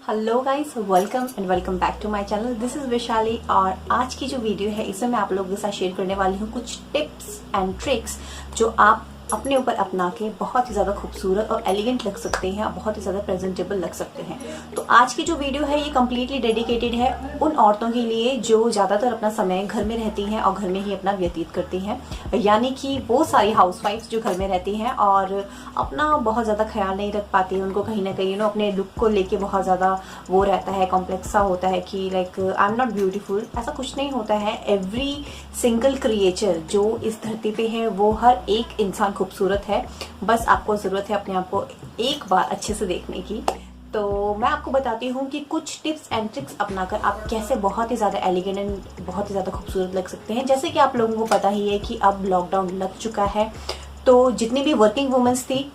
Hello guys, welcome back to my channel. This is Vaishali और आज की जो वीडियो है इसमें मैं आप लोगों के साथ शेयर करने वाली हूँ कुछ टिप्स एंड ट्रिक्स जो आप अपने ऊपर अपना के बहुत ही ज़्यादा खूबसूरत और एलिगेंट लग सकते हैं और बहुत ही ज़्यादा प्रेजेंटेबल लग सकते हैं। तो आज की जो वीडियो है ये कम्प्लीटली डेडिकेटेड है उन औरतों के लिए जो ज़्यादातर अपना समय घर में रहती हैं और घर में ही अपना व्यतीत करती हैं, यानी कि वो सारी हाउसवाइफ्स जो घर में रहती हैं और अपना बहुत ज़्यादा ख्याल नहीं रख पाती। उनको कहीं ना कहीं अपने लुक को लेके बहुत ज़्यादा वो रहता है, कॉम्प्लेक्स सा होता है कि like I am not beautiful. ऐसा कुछ नहीं होता है। एवरी सिंगल क्रिएचर जो इस धरती पे है वो हर एक इंसान खूबसूरत है। बस आपको ज़रूरत है अपने आप को एक बार अच्छे से देखने की। तो मैं आपको बताती हूँ कि कुछ टिप्स एंड ट्रिक्स अपनाकर आप कैसे बहुत ही ज़्यादा एलिगेंट एंड बहुत ही ज़्यादा खूबसूरत लग सकते हैं। जैसे कि आप लोगों को पता ही है कि अब लॉकडाउन लग चुका है, तो जितनी भी वर्किंग वुमेन्स थी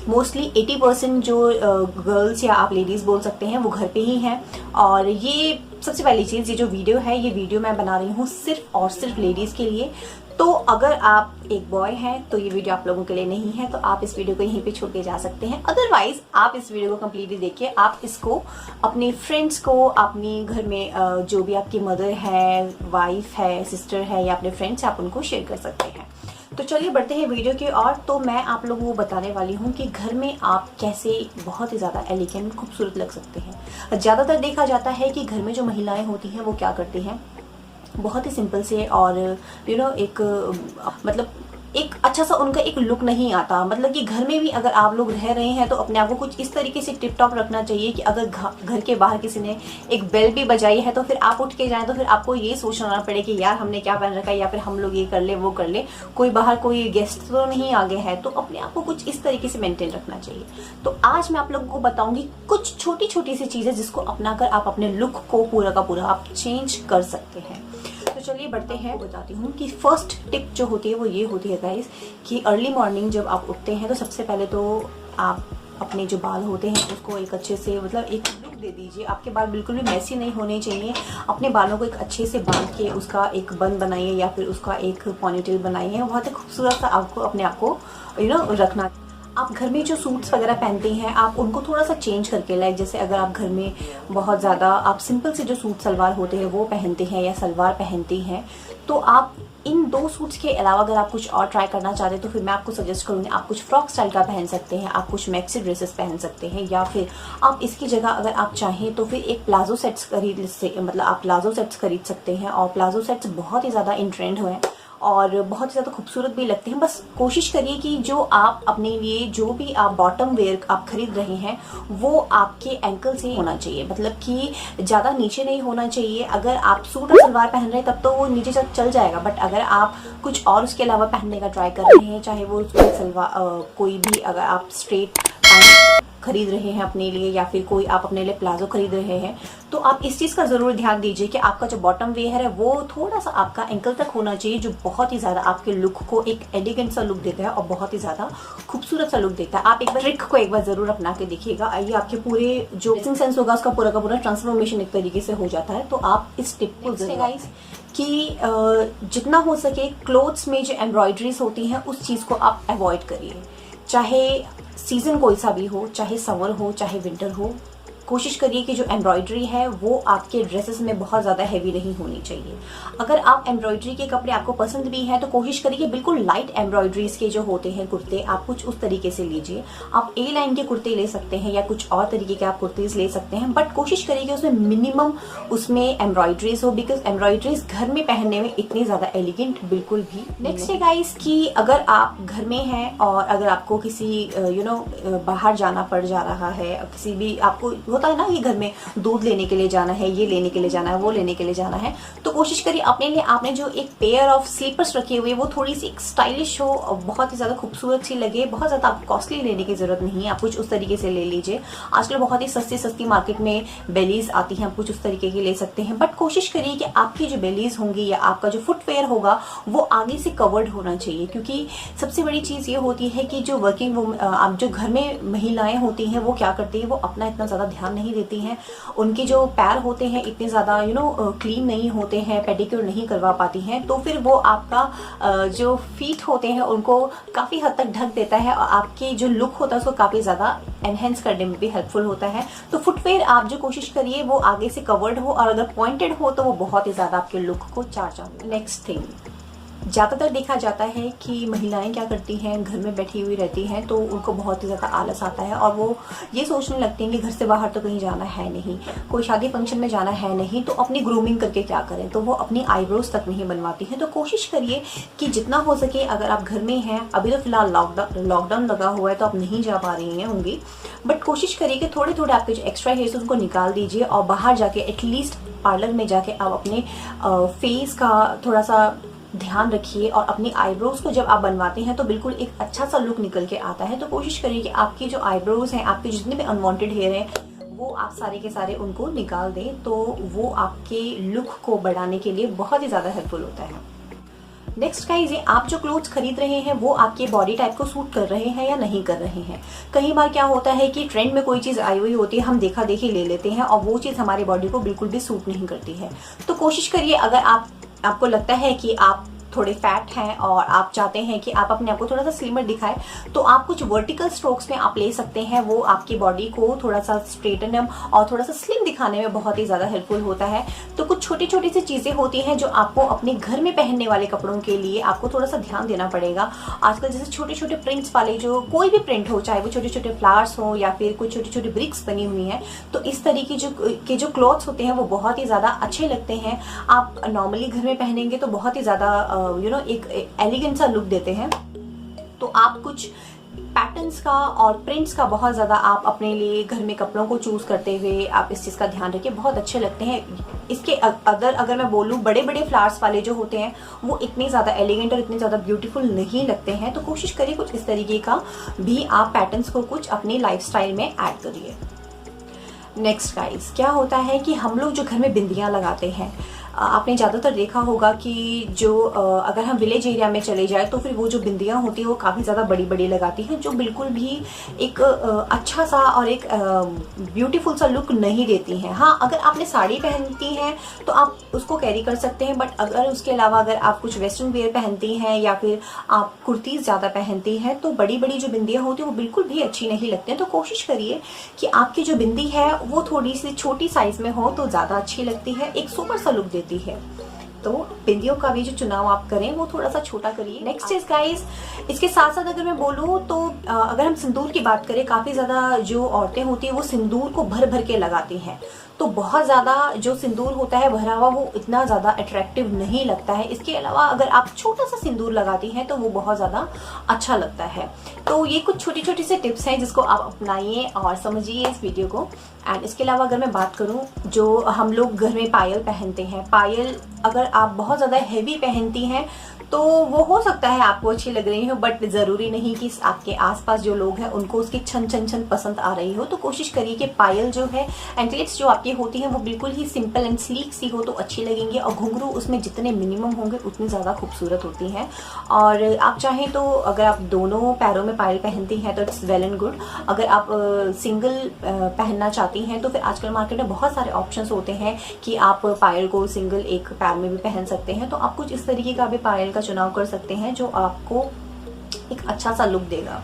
मोस्टली 80% जो गर्ल्स या आप लेडीज़ बोल सकते हैं वो घर पे ही हैं। और ये सबसे पहली चीज़, ये जो वीडियो है ये वीडियो मैं बना रही हूँ सिर्फ और सिर्फ लेडीज़ के लिए। तो अगर आप एक बॉय हैं तो ये वीडियो आप लोगों के लिए नहीं है, तो आप इस वीडियो को यहीं पे छोड़ के जा सकते हैं। अदरवाइज आप इस वीडियो को कम्प्लीटली देखिए, आप इसको अपने फ्रेंड्स को, अपनी घर में जो भी आपकी मदर है, वाइफ है, सिस्टर है या अपने फ्रेंड्स आप उनको शेयर कर सकते हैं। तो चलिए बढ़ते हैं वीडियो की ओर। तो मैं आप लोगों को बताने वाली हूँ कि घर में आप कैसे बहुत ही ज़्यादा एलिगेंट खूबसूरत लग सकते हैं। ज़्यादातर देखा जाता है कि घर में जो महिलाएं होती हैं वो क्या करती हैं, बहुत ही सिंपल से और एक मतलब एक अच्छा सा उनका एक लुक नहीं आता। मतलब कि घर में भी अगर आप लोग रह रहे हैं तो अपने आप को कुछ इस तरीके से टिप टॉप रखना चाहिए कि अगर घर के बाहर किसी ने एक बेल भी बजाई है तो फिर आप उठ के जाएं तो फिर आपको ये सोचना ना पड़े कि यार हमने क्या पहन रखा है या फिर हम लोग ये कर ले वो कर ले, कोई बाहर कोई गेस्ट तो नहीं आगे है। तो अपने आप को कुछ इस तरीके से मेंटेन रखना चाहिए। तो आज मैं आप लोगों को बताऊंगी कुछ छोटी छोटी सी चीजें जिसको अपनाकर आप अपने लुक को पूरा का पूरा आप चेंज कर सकते हैं। तो चलिए बढ़ते हैं। बताती हूँ कि फर्स्ट टिप जो होती है वो ये होती है गाइस कि अर्ली मॉर्निंग जब आप उठते हैं तो सबसे पहले तो आप अपने जो बाल होते हैं उसको एक अच्छे से मतलब एक लुक दे दीजिए। आपके बाल बिल्कुल भी मैसी नहीं होने चाहिए। अपने बालों को एक अच्छे से बांध के उसका एक बन बनाइए या फिर उसका एक पोनीटेल बनाइए। बहुत ही खूबसूरत सा आपको अपने आप को रखना। आप घर में जो सूट्स वगैरह पहनते हैं आप उनको थोड़ा सा चेंज करके लाइक जैसे अगर आप घर में बहुत ज़्यादा आप सिंपल से जो सूट सलवार होते हैं वो पहनते हैं या सलवार पहनती हैं, तो आप इन दो सूट्स के अलावा अगर आप कुछ और ट्राई करना चाहते हैं तो फिर मैं आपको सजेस्ट करूँगी आप कुछ फ्रॉक स्टाइल का पहन सकते हैं, आप कुछ मैक्सी ड्रेसेस पहन सकते हैं या फिर आप इसकी जगह अगर आप चाहें तो फिर एक प्लाजो सेट्स मतलब आप प्लाजो सेट्स खरीद सकते हैं। और प्लाजो सेट्स बहुत ही ज़्यादा इन ट्रेंड हुए हैं और बहुत ही ज़्यादा खूबसूरत भी लगते हैं। बस कोशिश करिए कि जो आप अपने लिए जो भी आप बॉटम वेयर आप खरीद रहे हैं वो आपके एंकल से होना चाहिए, मतलब कि ज़्यादा नीचे नहीं होना चाहिए। अगर आप सूट और सलवार पहन रहे हैं तब तो वो नीचे तक चल जाएगा, बट अगर आप कुछ और उसके अलावा पहनने का ट्राई कर रहे हैं, चाहे वो सलवार कोई भी अगर आप स्ट्रेट पैंट खरीद रहे हैं अपने लिए या फिर कोई आप अपने लिए प्लाजो खरीद रहे हैं, तो आप इस चीज़ का ज़रूर ध्यान दीजिए कि आपका जो बॉटम वेयर है वो थोड़ा सा आपका एंकल तक होना चाहिए, जो बहुत ही ज़्यादा आपके लुक को एक एलिगेंट सा लुक देता है और बहुत ही ज़्यादा खूबसूरत सा लुक देता है। आप एक बार ट्रिक को एक बार ज़रूर अपना के देखिएगा, आइए आपके पूरे जो ड्रेसिंग सेंस होगा उसका पूरा का पूरा ट्रांसफॉर्मेशन एक तरीके से हो जाता है। तो आप इस टिप को गाइस कि जितना हो सके क्लोथ्स में जो एम्ब्रॉयडरीज होती हैं उस चीज़ को आप अवॉइड करिए। चाहे सीज़न कोई सा भी हो, चाहे समर हो चाहे विंटर हो, कोशिश करिए कि जो एम्ब्रॉयडरी है वो आपके ड्रेसेस में बहुत ज़्यादा हैवी नहीं होनी चाहिए। अगर आप एम्ब्रॉयडरी के कपड़े आपको पसंद भी हैं तो कोशिश करिए कि बिल्कुल लाइट एम्ब्रॉयडरीज के जो होते हैं कुर्ते आप कुछ उस तरीके से लीजिए। आप ए लाइन के कुर्ते ले सकते हैं या कुछ और तरीके के आप कुर्तीज़ ले सकते हैं, बट कोशिश करिए कि उसमें मिनिमम उसमें एम्ब्रॉयडरीज हो, बिकॉज एम्ब्रॉयडरीज घर में पहनने में इतनी ज़्यादा एलिगेंट बिल्कुल भी। नेक्स्ट है गाइस कि अगर आप घर में हैं और अगर आपको किसी बाहर जाना पड़ जा रहा है, किसी भी आपको होता है ना कि घर में दूध लेने के लिए जाना है, ये लेने के लिए जाना है, वो लेने के लिए जाना है, तो कोशिश करिए अपने लिए आपने जो एक पेयर ऑफ स्लीपर्स रखे हुए वो थोड़ी सी स्टाइलिश हो और बहुत ही ज़्यादा खूबसूरत सी लगे। बहुत ज़्यादा आपको कॉस्टली लेने की ज़रूरत नहीं है, आप कुछ उस तरीके से ले लीजिए। आजकल बहुत ही सस्ती मार्केट में बेलीज आती हैं, आप कुछ उस तरीके की ले सकते हैं, बट कोशिश करिए कि आपकी जो बेलीज होंगी या आपका जो फुटवेयर होगा वो आगे से कवर्ड होना चाहिए। क्योंकि सबसे बड़ी चीज़ ये होती है कि जो वर्किंग जो घर में महिलाएं होती हैं वो क्या करती हैं, वो अपना इतना ज़्यादा ध्यान ध्यान नहीं देती हैं, उनके जो पैर होते हैं इतने ज़्यादा क्लीन नहीं होते हैं, पेडिक्योर नहीं करवा पाती हैं, तो फिर वो आपका जो फीट होते हैं उनको काफ़ी हद तक ढक देता है और आपकी जो लुक होता है उसको काफ़ी ज़्यादा एनहेंस करने में भी हेल्पफुल होता है। तो फुटवेयर आप जो कोशिश करिए वो आगे से कवर्ड हो और अगर पॉइंटेड हो तो वो बहुत ही ज़्यादा आपके लुक को चार चांद। नेक्स्ट थिंग, ज़्यादातर देखा जाता है कि महिलाएं क्या करती हैं, घर में बैठी हुई रहती हैं तो उनको बहुत ही ज़्यादा आलस आता है और वो ये सोचने लगती हैं कि घर से बाहर तो कहीं जाना है नहीं, कोई शादी फंक्शन में जाना है नहीं, तो अपनी ग्रूमिंग करके क्या करें, तो वो अपनी आईब्रोज तक नहीं बनवाती हैं। तो कोशिश करिए कि जितना हो सके, अगर आप घर में हैं, अभी तो फिलहाल लॉकडाउन लगा हुआ है तो आप नहीं जा पा रही हैं होंगी, बट कोशिश करिए कि थोड़े थोड़े आपके जो एक्स्ट्रा हेयर्स उनको निकाल दीजिए और बाहर जाके एटलीस्ट पार्लर में जाके आप अपने फेस का थोड़ा सा ध्यान रखिए और अपनी आईब्रोज को जब आप बनवाते हैं तो बिल्कुल एक अच्छा सा लुक निकल के आता है। तो कोशिश करिए कि आपकी जो आईब्रोज हैं, आपके जितने भी अनवांटेड हेयर हैं, वो आप सारे के सारे उनको निकाल दें, तो वो आपके लुक को बढ़ाने के लिए बहुत ही ज़्यादा हेल्पफुल होता है। नेक्स्ट गाइस, ये आप जो क्लोथ्स खरीद रहे हैं वो आपके बॉडी टाइप को सूट कर रहे हैं या नहीं कर रहे हैं। कई बार क्या होता है कि ट्रेंड में कोई चीज़ आई हुई होती है, हम देखा देखी ले लेते हैं और वो चीज़ हमारी बॉडी को बिल्कुल भी सूट नहीं करती है। तो कोशिश करिए, अगर आपको लगता है कि आप थोड़े फैट हैं और आप चाहते हैं कि आप अपने आप को थोड़ा सा स्लिमर दिखाएं, तो आप कुछ वर्टिकल स्ट्रोक्स में आप ले सकते हैं। वो आपकी बॉडी को थोड़ा सा स्ट्रेटन और थोड़ा सा स्लिम दिखाने में बहुत ही ज़्यादा हेल्पफुल होता है। तो कुछ छोटी छोटी सी चीज़ें होती हैं जो आपको अपने घर में पहनने वाले कपड़ों के लिए आपको थोड़ा सा ध्यान देना पड़ेगा। आजकल जैसे छोटे छोटे प्रिंट्स वाले, जो कोई भी प्रिंट हो, चाहे वो छोटे छोटे फ्लावर्स हो या फिर कुछ छोटी छोटी ब्रिक्स बनी हुई हैं, तो इस तरीके के जो क्लॉथ्स होते हैं वो बहुत ही ज़्यादा अच्छे लगते हैं। आप नॉर्मली घर में पहनेंगे तो बहुत ही ज़्यादा एक एलिगेंट सा लुक देते हैं। तो आप कुछ पैटर्न्स का और प्रिंट्स का बहुत ज़्यादा आप अपने लिए घर में कपड़ों को चूज़ करते हुए आप इस चीज़ का ध्यान रखिए, बहुत अच्छे लगते हैं। इसके अगर मैं बोलूँ, बड़े बड़े फ्लावर्स वाले जो होते हैं वो इतने ज़्यादा एलिगेंट और इतने ज़्यादा ब्यूटीफुल नहीं लगते हैं। तो कोशिश करिए कुछ इस तरीके का भी आप पैटर्न्स को कुछ अपनी लाइफस्टाइल में ऐड करिए। नेक्स्ट गाइस, क्या होता है कि हम लोग जो घर में बिंदियाँ लगाते हैं, आपने ज़्यादातर देखा होगा कि जो अगर हम विलेज एरिया में चले जाए तो फिर वो जो बिंदियाँ होती है वो काफ़ी ज़्यादा बड़ी बड़ी लगाती हैं, जो बिल्कुल भी एक अच्छा सा और एक ब्यूटीफुल सा लुक नहीं देती हैं। हाँ, अगर आपने साड़ी पहनती हैं तो आप उसको कैरी कर सकते हैं, बट अगर उसके अलावा अगर आप कुछ वेस्टर्न वेयर पहनती हैं या फिर आप कुर्तीज़ ज़्यादा पहनती हैं तो बड़ी बड़ी जो बिंदियाँ होती हैं वो बिल्कुल भी अच्छी नहीं लगती हैं। तो कोशिश करिए कि आपकी जो बिंदी है वो थोड़ी सी छोटी साइज़ में हो तो ज़्यादा अच्छी लगती है, एक सुपर सा लुक देती है। तो बिंदियों का भी जो चुनाव आप करें वो थोड़ा सा छोटा करिए। नेक्स्ट इज गाइस, इसके साथ साथ अगर मैं बोलूँ तो अगर हम सिंदूर की बात करें, काफ़ी ज़्यादा जो औरतें होती हैं वो सिंदूर को भर भर के लगाती हैं, तो बहुत ज़्यादा जो सिंदूर होता है भरा हुआ वो इतना ज़्यादा अट्रैक्टिव नहीं लगता है। इसके अलावा अगर आप छोटा सा सिंदूर लगाती हैं तो वो बहुत ज़्यादा अच्छा लगता है। तो ये कुछ छोटी छोटी सी टिप्स हैं जिसको आप अपनाइए और समझिए इस वीडियो को। एंड इसके अलावा अगर मैं बात करूं, जो हम लोग घर में पायल पहनते हैं, पायल अगर आप बहुत ज़्यादा हैवी पहनती हैं तो वो हो सकता है आपको अच्छी लग रही हो, बट ज़रूरी नहीं कि आपके आसपास जो लोग हैं उनको उसकी छन छन छन पसंद आ रही हो। तो कोशिश करिए कि पायल जो है, एंकलेट्स जो आपकी होती हैं वो बिल्कुल ही सिंपल एंड स्लीक सी हो तो अच्छी लगेंगी, और घुंघरू उसमें जितने मिनिमम होंगे उतनी ज़्यादा खूबसूरत होती हैं। और आप चाहें तो अगर आप दोनों पैरों में पायल पहनती हैं तो इट्स वेल एंड गुड। अगर आप सिंगल पहनना चाहती हैं तो फिर आजकल मार्केट में बहुत सारे ऑप्शंस होते हैं कि आप पायल को सिंगल एक पैर में भी पहन सकते हैं। तो आप कुछ इस तरीके का भी पायल का चुनाव कर सकते हैं जो आपको एक अच्छा सा लुक देगा।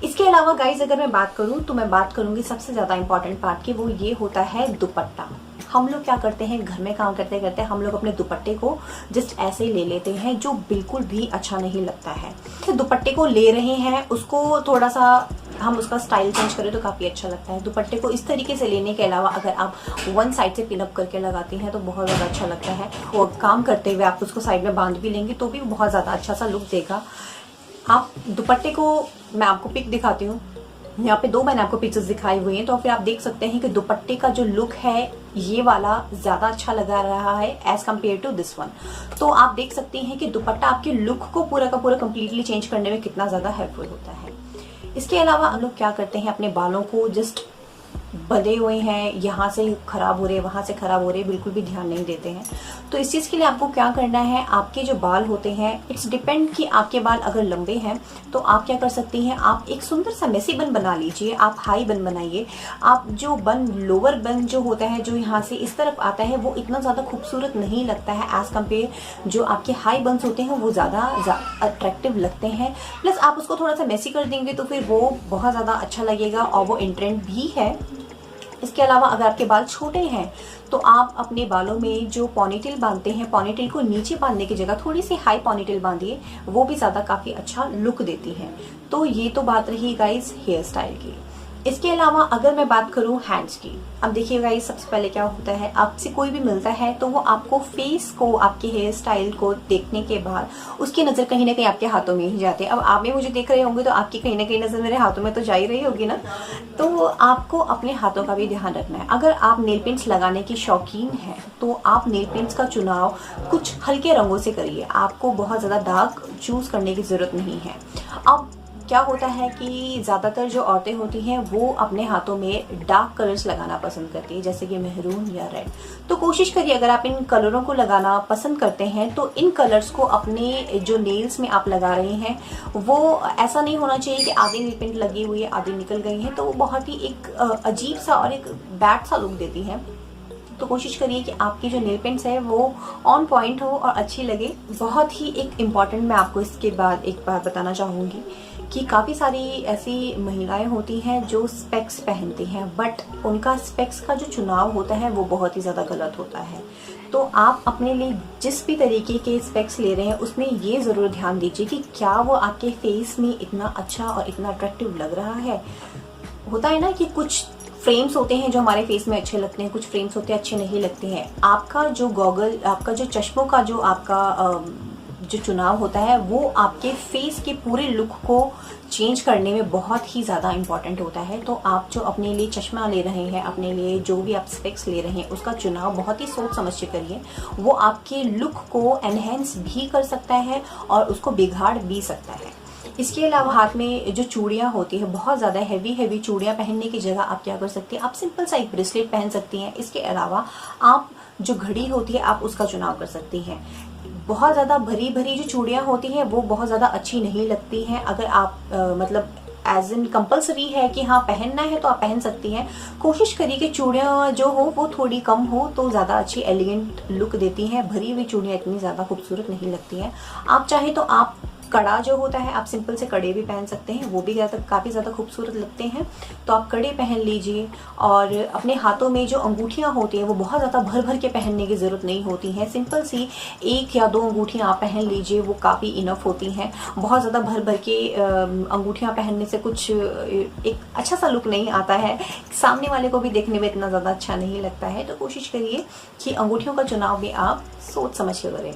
इसके अलावा गाइज अगर मैं बात करूं तो मैं बात करूंगी सबसे ज़्यादा इंपॉर्टेंट पार्ट की, वो ये होता है दुपट्टा। हम लोग क्या करते हैं, घर में काम करते करते हम लोग अपने दुपट्टे को जस्ट ऐसे ही ले लेते हैं, जो बिल्कुल भी अच्छा नहीं लगता है। तो दुपट्टे को ले रहे हैं, उसको थोड़ा सा हम उसका स्टाइल चेंज करें तो काफ़ी अच्छा लगता है। दुपट्टे को इस तरीके से लेने के अलावा अगर आप वन साइड से पिन अप करके लगाती हैं तो बहुत ज़्यादा अच्छा लगता है। और काम करते हुए आप उसको साइड में बांध भी लेंगे तो भी बहुत ज़्यादा अच्छा सा लुक देगा। आप दुपट्टे को, मैं आपको पिक दिखाती हूँ, यहाँ पे दो मैंने आपको पिक्चर्स दिखाई हुई हैं, तो फिर आप देख सकते हैं कि दुपट्टे का जो लुक है ये वाला ज़्यादा अच्छा लगा रहा है as compare to this one. तो आप देख सकते हैं कि दुपट्टा आपके लुक को पूरा का पूरा कम्प्लीटली चेंज करने में कितना ज़्यादा हेल्पफुल होता है। इसके अलावा हम लोग क्या करते हैं, अपने बालों को जस्ट बंधे हुए हैं, यहाँ से ख़राब हो रहे हैं, वहाँ से ख़राब हो रहे हैं, बिल्कुल भी ध्यान नहीं देते हैं। तो इस चीज़ के लिए आपको क्या करना है, आपके जो बाल होते हैं, इट्स डिपेंड कि आपके बाल अगर लंबे हैं तो आप क्या कर सकती हैं, आप एक सुंदर सा मेसी बन बना लीजिए। आप हाई बन बनाइए। आप जो बन, लोअर बन जो होता है, जो यहाँ से इस तरफ आता है, वो इतना ज़्यादा खूबसूरत नहीं लगता है एज़ कम्पेयर जो आपके हाई बन्स होते हैं, वो ज़्यादा अट्रैक्टिव लगते हैं। प्लस आप उसको थोड़ा सा मेसी कर देंगे तो फिर वो बहुत ज़्यादा अच्छा लगेगा और वो इन ट्रेंड भी है। इसके अलावा अगर आपके बाल छोटे हैं तो आप अपने बालों में जो पॉनीटेल बांधते हैं, पॉनीटेल को नीचे बांधने की जगह थोड़ी सी हाई पॉनीटेल बांधिए, वो भी ज़्यादा काफ़ी अच्छा लुक देती है। तो ये तो बात रही गाइस हेयर स्टाइल की। इसके अलावा अगर मैं बात करूं हैंड्स की, अब देखिए गाइस, सबसे पहले क्या होता है, आपसे कोई भी मिलता है तो वो आपको फेस को, आपके हेयर स्टाइल को देखने के बाद उसकी नज़र कहीं ना कहीं आपके हाथों में ही जाती है। अब आप भी मुझे देख रहे होंगे तो आपकी कहीं ना कहीं नज़र मेरे हाथों में तो जा ही रही होगी ना। तो आपको अपने हाथों का भी ध्यान रखना है। अगर आप नेल पेंट्स लगाने की शौकीन हैं तो आप नेल पेंट्स का चुनाव कुछ हल्के रंगों से करिए। आपको बहुत ज़्यादा डार्क चूज़ करने की ज़रूरत नहीं है। अब क्या होता है कि ज़्यादातर जो औरतें होती हैं वो अपने हाथों में डार्क कलर्स लगाना पसंद करती है, जैसे कि मेहरून या रेड। तो कोशिश करिए, अगर आप इन कलरों को लगाना पसंद करते हैं तो इन कलर्स को अपने जो नेल्स में आप लगा रहे हैं वो ऐसा नहीं होना चाहिए कि आधी नेल पेंट लगी हुई है, आधी निकल गई है, तो वो बहुत ही एक अजीब सा और एक बैड सा लुक देती है। तो कोशिश करिए कि आपकी जो नेल पेंट्स है वो ऑन पॉइंट हो और अच्छी लगे। बहुत ही एक इम्पॉर्टेंट मैं आपको इसके बाद एक बार बताना चाहूँगी कि काफ़ी सारी ऐसी महिलाएं होती हैं जो स्पेक्स पहनती हैं, बट उनका स्पेक्स का जो चुनाव होता है वो बहुत ही ज़्यादा गलत होता है। तो आप अपने लिए जिस भी तरीके के स्पेक्स ले रहे हैं उसमें ये ज़रूर ध्यान दीजिए कि क्या वो आपके फेस में इतना अच्छा और इतना अट्रैक्टिव लग रहा है। होता है ना कि कुछ फ्रेम्स होते हैं जो हमारे फेस में अच्छे लगते हैं, कुछ फ्रेम्स होते हैं अच्छे नहीं लगते हैं। आपका जो गॉगल, आपका जो चश्मों का जो आपका जो चुनाव होता है वो आपके फेस के पूरे लुक को चेंज करने में बहुत ही ज़्यादा इम्पॉर्टेंट होता है। तो आप जो अपने लिए चश्मा ले रहे हैं, अपने लिए जो भी आप स्पेक्स ले रहे हैं, उसका चुनाव बहुत ही सोच समझ के करिए। वो आपके लुक को एनहेंस भी कर सकता है और उसको बिगाड़ भी सकता है। इसके अलावा हाथ में जो चूड़ियाँ होती है, बहुत ज़्यादा हैवी चूड़ियाँ पहनने की जगह आप क्या कर सकती हैं, आप सिंपल सा एक ब्रेसलेट पहन सकती हैं। इसके अलावा आप जो घड़ी होती है आप उसका चुनाव कर सकती हैं। बहुत ज़्यादा भरी जो चूड़ियाँ होती हैं वो बहुत ज़्यादा अच्छी नहीं लगती हैं। अगर आप मतलब एज इन कंपल्सरी है कि हाँ पहनना है तो आप पहन सकती हैं। कोशिश करिए कि चूड़ियाँ जो हो वो थोड़ी कम हो तो ज़्यादा अच्छी एलिगेंट लुक देती हैं। भरी हुई चूड़ियाँ इतनी ज़्यादा खूबसूरत नहीं लगती हैं। आप चाहे तो आप कड़ा जो होता है, आप सिंपल से कड़े भी पहन सकते हैं, वो भी काफ़ी ज़्यादा खूबसूरत लगते हैं। तो आप कड़े पहन लीजिए। और अपने हाथों में जो अंगूठियाँ होती हैं वो बहुत ज़्यादा भर के पहनने की ज़रूरत नहीं होती हैं। सिंपल सी 1 या 2 अंगूठियाँ आप पहन लीजिए, वो काफ़ी इनफ होती हैं। बहुत ज़्यादा भर के अंगूठियाँ पहनने से कुछ एक अच्छा सा लुक नहीं आता है, सामने वाले को भी देखने में इतना ज़्यादा अच्छा नहीं लगता है। तो कोशिश करिए कि अंगूठियों का चुनाव भी आप सोच समझ के करें।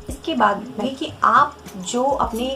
इसके बाद है कि आप जो अपने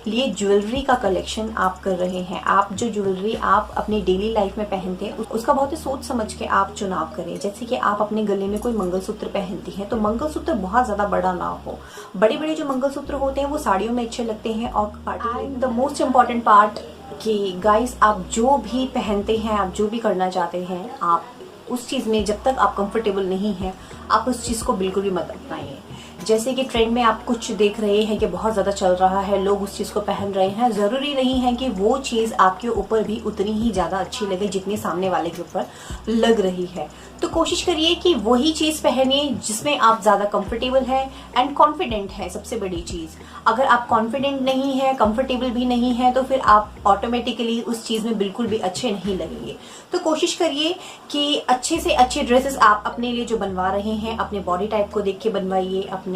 लिए ज्वेलरी का कलेक्शन आप कर रहे हैं, आप जो ज्वेलरी आप अपनी डेली लाइफ में पहनते हैं उसका बहुत ही सोच समझ के आप चुनाव करें। जैसे कि आप अपने गले में कोई मंगलसूत्र पहनती हैं तो मंगलसूत्र बहुत ज़्यादा बड़ा ना हो। बड़े जो मंगलसूत्र होते हैं वो साड़ियों में अच्छे लगते हैं। और party the most important part कि गाइस, आप जो भी पहनते हैं, आप जो भी करना चाहते हैं, आप उस चीज़ में जब तक आप कंफर्टेबल नहीं हैं आप उस चीज़ को बिल्कुल भी मत अपनाइए। जैसे कि ट्रेंड में आप कुछ देख रहे हैं कि बहुत ज़्यादा चल रहा है, लोग उस चीज़ को पहन रहे हैं, ज़रूरी नहीं है कि वो चीज़ आपके ऊपर भी उतनी ही ज़्यादा अच्छी लगे जितनी सामने वाले के ऊपर लग रही है। तो कोशिश करिए कि वही चीज़ पहनिए जिसमें आप ज़्यादा कंफर्टेबल हैं एंड कॉन्फिडेंट है। सबसे बड़ी चीज़, अगर आप कॉन्फिडेंट नहीं है, कंफर्टेबल भी नहीं है, तो फिर आप ऑटोमेटिकली उस चीज़ में बिल्कुल भी अच्छे नहीं लगेंगे। तो कोशिश करिए कि अच्छे से अच्छे ड्रेसेस आप अपने लिए जो बनवा रहे हैं, अपने बॉडी टाइप को देख के बनवाइए, अपने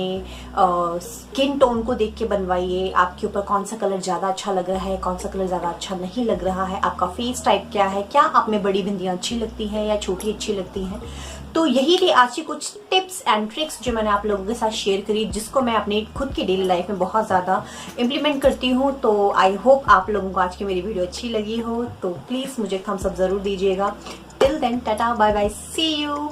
स्किन टोन को देख के बनवाइए। आपके ऊपर कौन सा कलर ज़्यादा अच्छा लग रहा है, कौन सा कलर ज़्यादा अच्छा नहीं लग रहा है, आपका फेस टाइप क्या है, क्या आप में बड़ी बिंदियाँ अच्छी लगती हैं या छोटी अच्छी लगती हैं। तो यही थी आज की कुछ टिप्स एंड ट्रिक्स जो मैंने आप लोगों के साथ शेयर करी, जिसको मैं अपनी खुद की डेली लाइफ में बहुत ज़्यादा इम्प्लीमेंट करती हूँ। तो आई होप आप लोगों को आज की मेरी वीडियो अच्छी लगी हो। तो प्लीज़ मुझे थम्स अप ज़रूर दीजिएगा। Till then, tata, bye bye, see you.